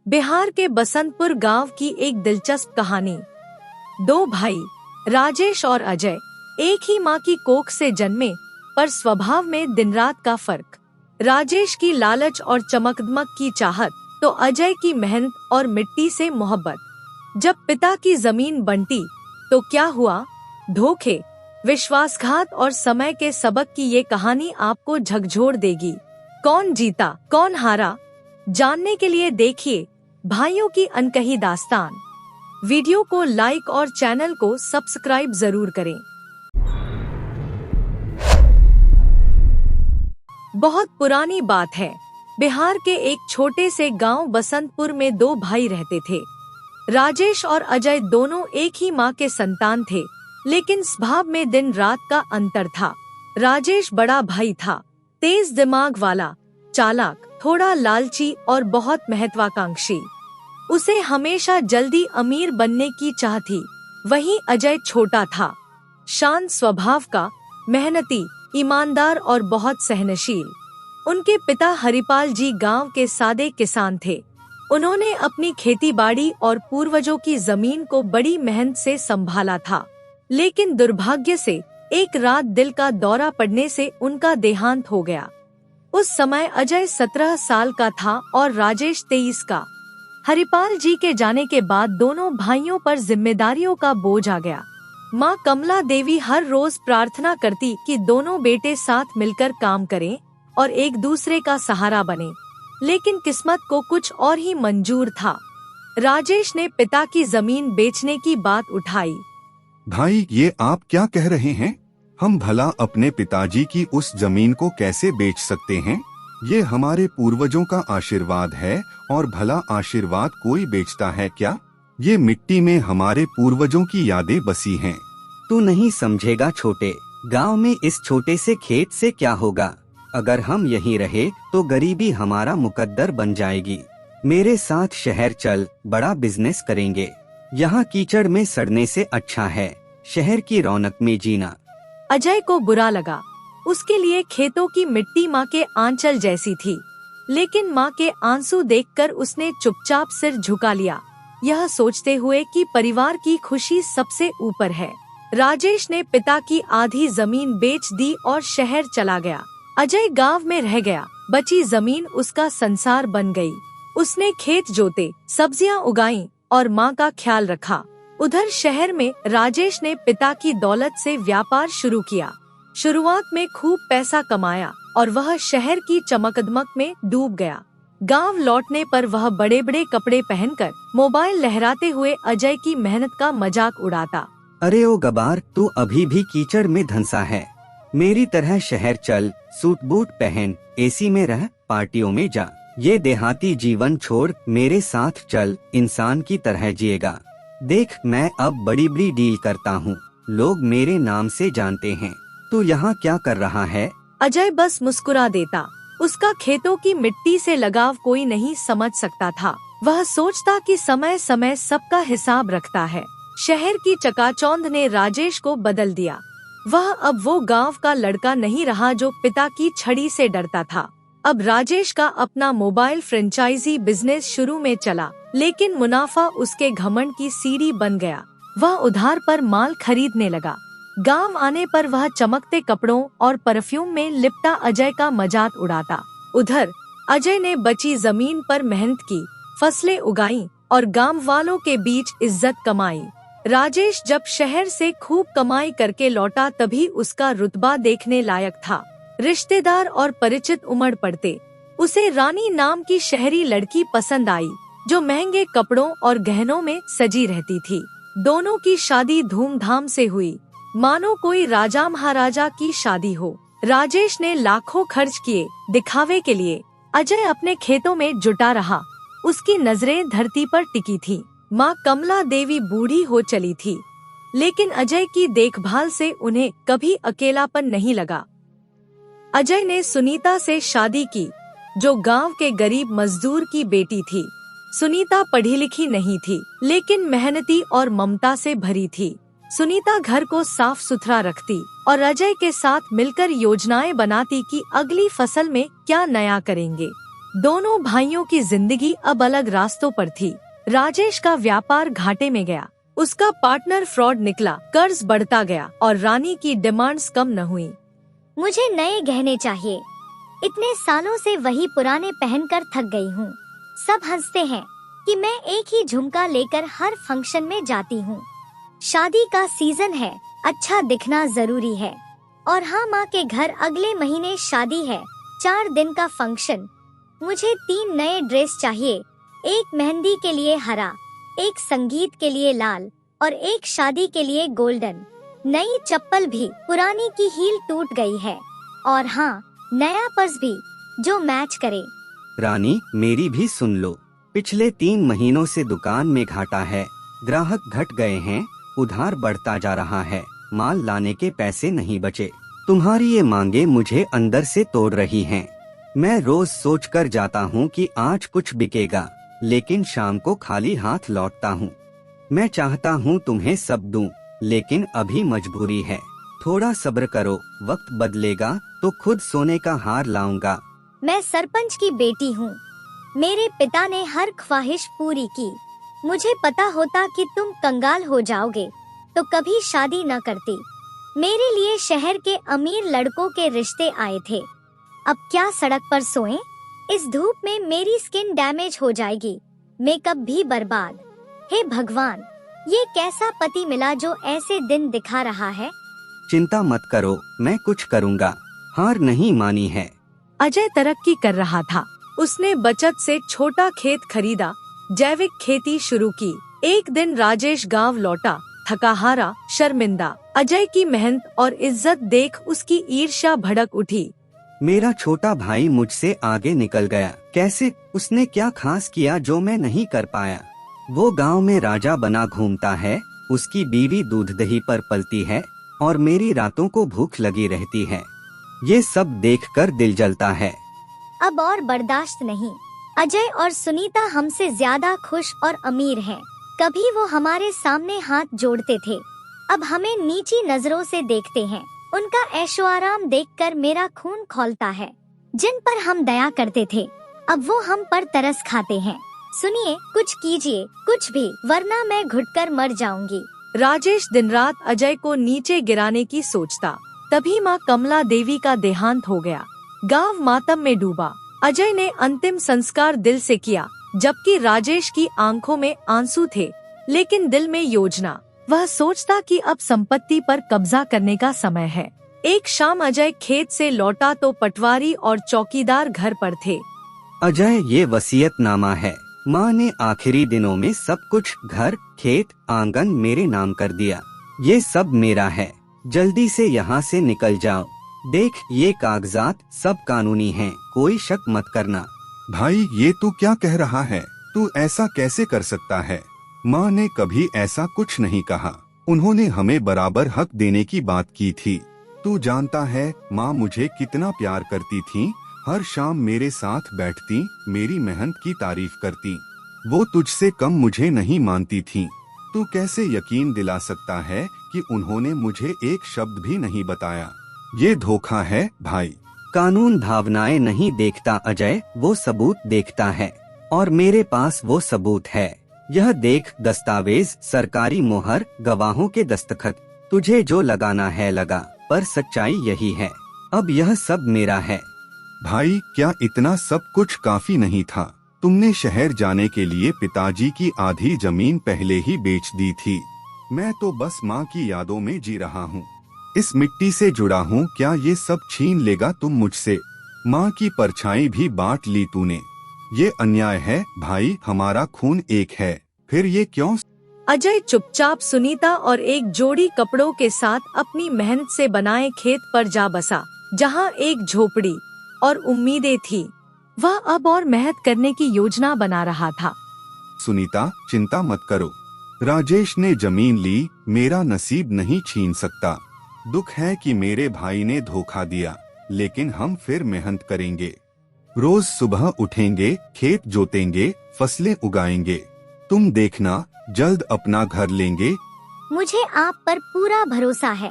बिहार के बसंतपुर गांव की एक दिलचस्प कहानी। दो भाई राजेश और अजय एक ही मां की कोख से जन्मे, पर स्वभाव में दिन रात का फर्क। राजेश की लालच और चमकदमक की चाहत, तो अजय की मेहनत और मिट्टी से मोहब्बत। जब पिता की जमीन बंटी तो क्या हुआ? धोखे, विश्वासघात और समय के सबक की ये कहानी आपको झकझोर देगी। कौन जीता कौन हारा, जानने के लिए देखिए भाइयों की अनकही दास्तान। वीडियो को लाइक और चैनल को सब्सक्राइब जरूर करें। बहुत पुरानी बात है। बिहार के एक छोटे से गांव बसंतपुर में दो भाई रहते थे। राजेश और अजय दोनों एक ही मां के संतान थे, लेकिन स्वभाव में दिन रात का अंतर था। राजेश बड़ा भाई था, तेज दिमाग वाला, चालाक, थोड़ा लालची और बहुत महत्वाकांक्षी। उसे हमेशा जल्दी अमीर बनने की चाह थी। वहीं अजय छोटा था, शांत स्वभाव का, मेहनती, ईमानदार और बहुत सहनशील। उनके पिता हरिपाल जी गांव के सादे किसान थे। उन्होंने अपनी खेती-बाड़ी और पूर्वजों की जमीन को बड़ी मेहनत से संभाला था, लेकिन दुर्भाग्य से एक रात दिल का दौरा पड़ने से उनका देहांत हो गया। उस समय अजय 17 साल का था और राजेश 23 का। हरिपाल जी के जाने के बाद दोनों भाइयों पर जिम्मेदारियों का बोझ आ गया। माँ कमला देवी हर रोज प्रार्थना करती कि दोनों बेटे साथ मिलकर काम करें और एक दूसरे का सहारा बने, लेकिन किस्मत को कुछ और ही मंजूर था। राजेश ने पिता की जमीन बेचने की बात उठाई। भाई, ये आप क्या कह रहे हैं? हम भला अपने पिताजी की उस जमीन को कैसे बेच सकते हैं? ये हमारे पूर्वजों का आशीर्वाद है, और भला आशीर्वाद कोई बेचता है क्या? ये मिट्टी में हमारे पूर्वजों की यादें बसी हैं। तू नहीं समझेगा छोटे, गांव में इस छोटे से खेत से क्या होगा? अगर हम यहीं रहे तो गरीबी हमारा मुकद्दर बन जाएगी। मेरे साथ शहर चल, बड़ा बिजनेस करेंगे। यहाँ कीचड़ में सड़ने से अच्छा है शहर की रौनक में जीना। अजय को बुरा लगा। उसके लिए खेतों की मिट्टी माँ के आंचल जैसी थी, लेकिन माँ के आंसू देखकर उसने चुपचाप सिर झुका लिया, यह सोचते हुए कि परिवार की खुशी सबसे ऊपर है। राजेश ने पिता की आधी जमीन बेच दी और शहर चला गया। अजय गांव में रह गया। बची जमीन उसका संसार बन गई। उसने खेत जोते, सब्जियां उगाई और माँ का ख्याल रखा। उधर शहर में राजेश ने पिता की दौलत से व्यापार शुरू किया। शुरुआत में खूब पैसा कमाया और वह शहर की चमकदमक में डूब गया। गांव लौटने पर वह बड़े बड़े कपड़े पहनकर मोबाइल लहराते हुए अजय की मेहनत का मजाक उड़ाता। अरे ओ गबार, तू अभी भी कीचड़ में धंसा है। मेरी तरह शहर चल, सूट बूट पहन, एसी में रह, पार्टियों में जा। ये देहाती जीवन छोड़ मेरे साथ चल, इंसान की तरह जिएगा। देख, मैं अब बड़ी बड़ी डील करता हूँ, लोग मेरे नाम से जानते हैं। तू यहाँ क्या कर रहा है? अजय बस मुस्कुरा देता। उसका खेतों की मिट्टी से लगाव कोई नहीं समझ सकता था। वह सोचता कि समय समय सबका हिसाब रखता है। शहर की चकाचौंध ने राजेश को बदल दिया। वह अब वो गांव का लड़का नहीं रहा जो पिता की छड़ी से डरता था। अब राजेश का अपना मोबाइल फ्रेंचाइजी बिजनेस शुरू में चला, लेकिन मुनाफा उसके घमंड की सीढ़ी बन गया। वह उधार पर माल खरीदने लगा। गांव आने पर वह चमकते कपड़ों और परफ्यूम में लिपटा अजय का मजाक उड़ाता। उधर अजय ने बची जमीन पर मेहनत की, फसलें उगाई और गांव वालों के बीच इज्जत कमाई। राजेश जब शहर से खूब कमाई करके लौटा, तभी उसका रुतबा देखने लायक था। रिश्तेदार और परिचित उमड़ पड़ते। उसे रानी नाम की शहरी लड़की पसंद आई, जो महंगे कपड़ों और गहनों में सजी रहती थी। दोनों की शादी धूमधाम से हुई, मानो कोई राजा महाराजा की शादी हो। राजेश ने लाखों खर्च किए दिखावे के लिए। अजय अपने खेतों में जुटा रहा। उसकी नजरें धरती पर टिकी थी। माँ कमला देवी बूढ़ी हो चली थी, लेकिन अजय की देखभाल से उन्हें कभी अकेलापन नहीं लगा। अजय ने सुनीता से शादी की, जो गांव के गरीब मजदूर की बेटी थी। सुनीता पढ़ी लिखी नहीं थी, लेकिन मेहनती और ममता से भरी थी। सुनीता घर को साफ सुथरा रखती और अजय के साथ मिलकर योजनाएं बनाती कि अगली फसल में क्या नया करेंगे। दोनों भाइयों की जिंदगी अब अलग रास्तों पर थी। राजेश का व्यापार घाटे में गया, उसका पार्टनर फ्रॉड निकला, कर्ज बढ़ता गया और रानी की डिमांड्स कम न हुई। मुझे नए गहने चाहिए, इतने सालों से वही पुराने पहनकर थक गई हूँ। सब हंसते हैं कि मैं एक ही झुमका लेकर हर फंक्शन में जाती हूँ। शादी का सीजन है, अच्छा दिखना जरूरी है। और हाँ, माँ के घर अगले महीने शादी है, 4 दिन का फंक्शन। मुझे 3 नए ड्रेस चाहिए, एक मेहंदी के लिए हरा, एक संगीत के लिए लाल और एक शादी के लिए गोल्डन। नई चप्पल भी, पुरानी की हील टूट गई है। और हाँ, नया पर्स भी जो मैच करे। रानी, मेरी भी सुन लो। पिछले 3 महीनों से दुकान में घाटा है, ग्राहक घट गए हैं, उधार बढ़ता जा रहा है, माल लाने के पैसे नहीं बचे। तुम्हारी ये मांगे मुझे अंदर से तोड़ रही हैं। मैं रोज सोच कर जाता हूँ कि आज कुछ बिकेगा, लेकिन शाम को खाली हाथ लौटता हूँ। मैं चाहता हूँ तुम्हें सब दूं, लेकिन अभी मजबूरी है। थोड़ा सब्र करो, वक्त बदलेगा तो खुद सोने का हार लाऊंगा। मैं सरपंच की बेटी हूँ, मेरे पिता ने हर ख्वाहिश पूरी की। मुझे पता होता कि तुम कंगाल हो जाओगे तो कभी शादी न करती। मेरे लिए शहर के अमीर लड़कों के रिश्ते आए थे। अब क्या सड़क पर सोएं? इस धूप में मेरी स्किन डैमेज हो जाएगी, मेकअप भी बर्बाद। हे भगवान, ये कैसा पति मिला जो ऐसे दिन दिखा रहा है। चिंता मत करो, मैं कुछ करूँगा। हार नहीं मानी है। अजय तरक्की कर रहा था। उसने बचत से छोटा खेत खरीदा, जैविक खेती शुरू की। एक दिन राजेश गांव लौटा, थका हारा, शर्मिंदा। अजय की मेहनत और इज्जत देख उसकी ईर्ष्या भड़क उठी। मेरा छोटा भाई मुझसे आगे निकल गया। कैसे? उसने क्या खास किया जो मैं नहीं कर पाया? वो गांव में राजा बना घूमता है, उसकी बीवी दूध दही पर पलती है और मेरी रातों को भूख लगी रहती है। ये सब देखकर दिल जलता है। अब और बर्दाश्त नहीं। अजय और सुनीता हमसे ज्यादा खुश और अमीर हैं। कभी वो हमारे सामने हाथ जोड़ते थे, अब हमें नीची नजरों से देखते हैं। उनका ऐशो आराम देखकर मेरा खून खौलता है। जिन पर हम दया करते थे, अब वो हम पर तरस खाते हैं। सुनिए, कुछ कीजिए, कुछ भी, वरना मैं घुटकर मर जाऊंगी। राजेश दिन रात अजय को नीचे गिराने की सोचता। तभी माँ कमला देवी का देहांत हो गया। गांव मातम में डूबा। अजय ने अंतिम संस्कार दिल से किया, जबकि राजेश की आंखों में आंसू थे, लेकिन दिल में योजना। वह सोचता कि अब संपत्ति पर कब्जा करने का समय है। एक शाम अजय खेत से लौटा तो पटवारी और चौकीदार घर पर थे। अजय, ये वसीयतनामा है। माँ ने आखिरी दिनों में सब कुछ, घर, खेत, आंगन मेरे नाम कर दिया। ये सब मेरा है, जल्दी से यहाँ से निकल जाओ। देख, ये कागजात सब कानूनी हैं, कोई शक मत करना। भाई, ये तू क्या कह रहा है? तू ऐसा कैसे कर सकता है? माँ ने कभी ऐसा कुछ नहीं कहा। उन्होंने हमें बराबर हक देने की बात की थी। तू जानता है माँ मुझे कितना प्यार करती थी। हर शाम मेरे साथ बैठती, मेरी मेहनत की तारीफ करती। वो तुझसे कम मुझे नहीं मानती थी। तू कैसे यकीन दिला सकता है कि उन्होंने मुझे एक शब्द भी नहीं बताया? ये धोखा है भाई। कानून भावनाएं नहीं देखता अजय, वो सबूत देखता है, और मेरे पास वो सबूत है। यह देख, दस्तावेज, सरकारी मोहर, गवाहों के दस्तखत। तुझे जो लगाना है लगा, पर सच्चाई यही है। अब यह सब मेरा है। भाई, क्या इतना सब कुछ काफी नहीं था? तुमने शहर जाने के लिए पिताजी की आधी जमीन पहले ही बेच दी थी। मैं तो बस माँ की यादों में जी रहा हूँ, इस मिट्टी से जुड़ा हूँ। क्या ये सब छीन लेगा तुम मुझसे? माँ की परछाई भी बांट ली तूने। ये अन्याय है भाई, हमारा खून एक है, फिर ये क्यों? अजय चुपचाप सुनीता और एक जोड़ी कपड़ों के साथ अपनी मेहनत से बनाए खेत पर जा बसा, जहाँ एक झोपड़ी और उम्मीदें थी। वह अब और मेहनत करने की योजना बना रहा था। सुनीता, चिंता मत करो। राजेश ने जमीन ली, मेरा नसीब नहीं छीन सकता। दुख है कि मेरे भाई ने धोखा दिया, लेकिन हम फिर मेहनत करेंगे। रोज सुबह उठेंगे, खेत जोतेंगे, फसलें उगाएंगे। तुम देखना, जल्द अपना घर लेंगे। मुझे आप पर पूरा भरोसा है।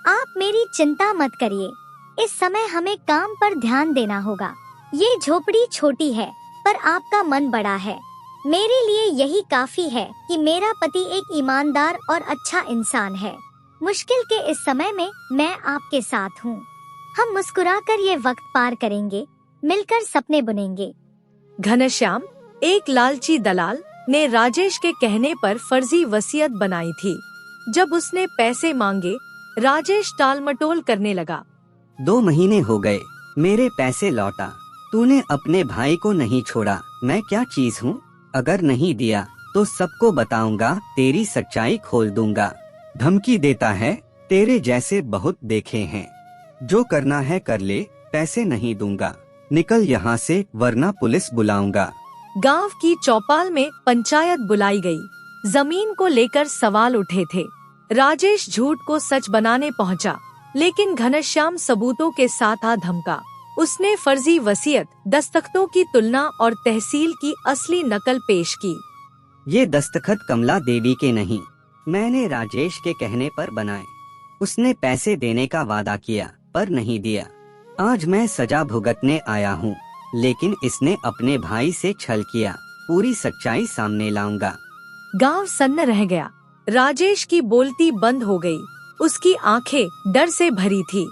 आप मेरी चिंता मत करिए। इस समय हमें काम पर ध्यान देना होगा। ये झोपड़ी छोटी है पर आपका मन बड़ा है। मेरे लिए यही काफी है कि मेरा पति एक ईमानदार और अच्छा इंसान है। मुश्किल के इस समय में मैं आपके साथ हूँ। हम मुस्कुराकर ये वक्त पार करेंगे, मिलकर सपने बुनेंगे। घनश्याम, एक लालची दलाल, ने राजेश के कहने पर फर्जी वसीयत बनाई थी। जब उसने पैसे मांगे, राजेश टालमटोल करने लगा। 2 महीने हो गए, मेरे पैसे लौटा। तूने अपने भाई को नहीं छोड़ा। मैं क्या चीज हूँ? अगर नहीं दिया तो सबको बताऊंगा, तेरी सच्चाई खोल दूंगा। धमकी देता है। तेरे जैसे बहुत देखे हैं। जो करना है कर ले, पैसे नहीं दूंगा। निकल यहाँ से वरना पुलिस बुलाऊंगा। गांव की चौपाल में पंचायत बुलाई गई। जमीन को लेकर सवाल उठे थे। राजेश झूठ को सच बनाने पहुंचा, लेकिन घनश्याम सबूतों के साथ आ धमका। उसने फर्जी वसीयत, दस्तखतों की तुलना और तहसील की असली नकल पेश की। ये दस्तखत कमला देवी के नहीं, मैंने राजेश के कहने पर बनाए। उसने पैसे देने का वादा किया पर नहीं दिया। आज मैं सजा भुगतने आया हूँ, लेकिन इसने अपने भाई से छल किया। पूरी सच्चाई सामने लाऊंगा। गांव सन्न रह गया। राजेश की बोलती बंद हो गई। उसकी आंखें डर से भरी थी।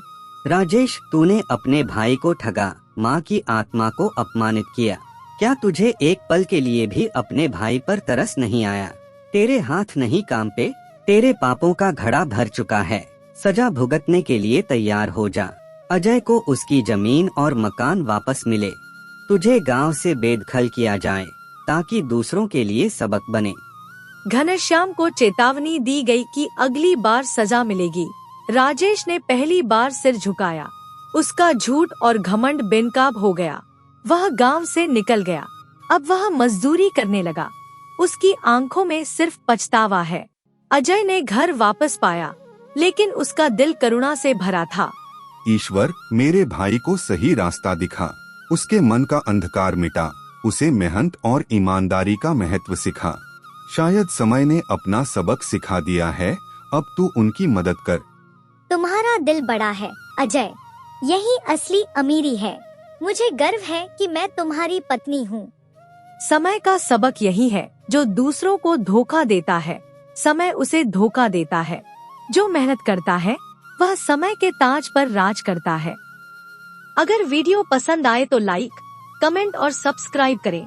राजेश, तूने अपने भाई को ठगा, माँ की आत्मा को अपमानित किया। क्या तुझे एक पल के लिए भी अपने भाई पर तरस नहीं आया? तेरे हाथ नहीं काम पे, तेरे पापों का घड़ा भर चुका है। सजा भुगतने के लिए तैयार हो जा। अजय को उसकी जमीन और मकान वापस मिले। तुझे गांव से बेदखल किया जाए ताकि दूसरों के लिए सबक बने। घनश्याम को चेतावनी दी गई कि अगली बार सजा मिलेगी। राजेश ने पहली बार सिर झुकाया। उसका झूठ और घमंड बेनकाब हो गया। वह गांव से निकल गया। अब वह मजदूरी करने लगा। उसकी आंखों में सिर्फ पछतावा है। अजय ने घर वापस पाया, लेकिन उसका दिल करुणा से भरा था। ईश्वर, मेरे भाई को सही रास्ता दिखा। उसके मन का अंधकार मिटा। उसे मेहनत और ईमानदारी का महत्व सिखा। शायद समय ने अपना सबक सिखा दिया है। अब तू उनकी मदद कर। तुम्हारा दिल बड़ा है अजय, यही असली अमीरी है। मुझे गर्व है कि मैं तुम्हारी पत्नी हूँ। समय का सबक यही है, जो दूसरों को धोखा देता है, समय उसे धोखा देता है। जो मेहनत करता है, वह समय के ताज पर राज करता है। अगर वीडियो पसंद आए तो लाइक, कमेंट और सब्सक्राइब करें।